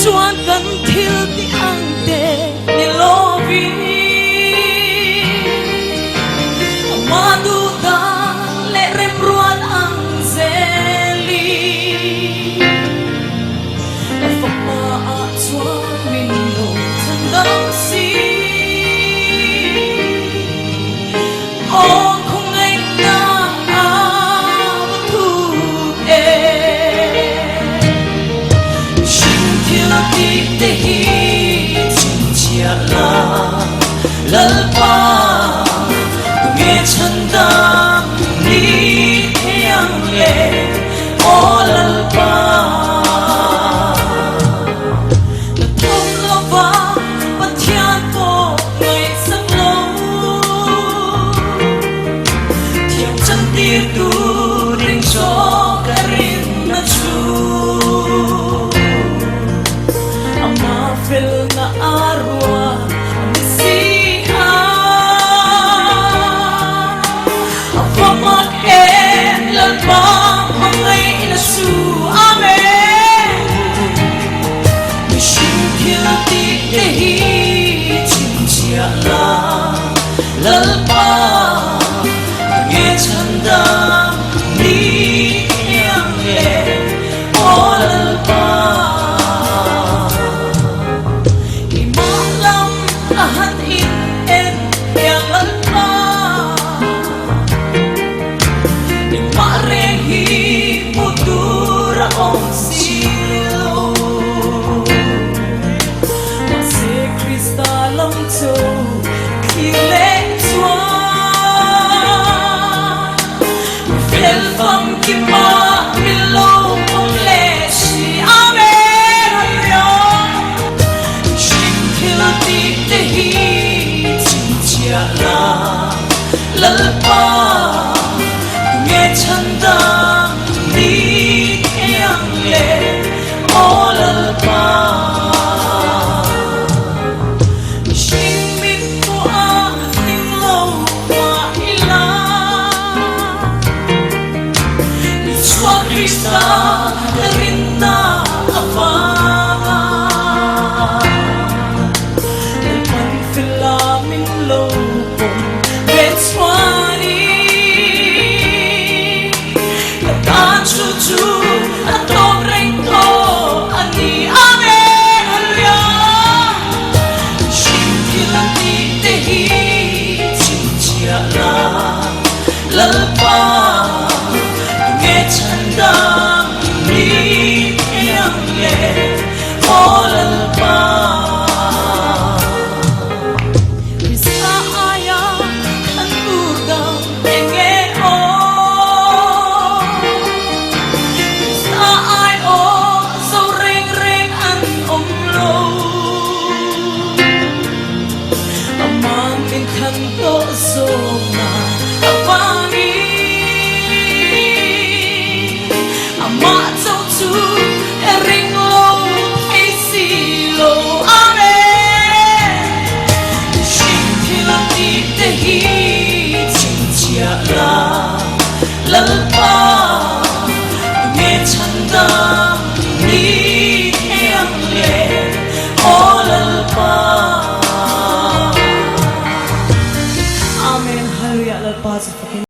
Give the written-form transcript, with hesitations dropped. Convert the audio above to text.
chuan kan thil ti ante ni lovi amadu da le remruan ang zeli afama a chuan min lo thandang si ong khung ngai na a thu e shin thil ti te hi chin chia la lal pa nghe chân đam đi theo lệ ô lal pa là thôn lo va và thiên cô ngày sắc lâu thiên chân tia tu ring cho cả rin na chu ama fel na arwa lal pa nghe chân đam đi em lệ ô lal pa imam lam ahat in en yang lal pa imare hi putura ong silo mase krista lam cho lal pa nghe chân đam đi theo lệ ô lal pa shin min ko a ting lâu ma ila chua krista rin na avanga el pan fila min lâu chu atong reng to ani ame halya shin kilan ti te hi chin chia la lal pa nghe chân đam đi yang le ô lal pa lal pa nghe chân đam đi theo lệ ô lal pa amen hallelujah lal pa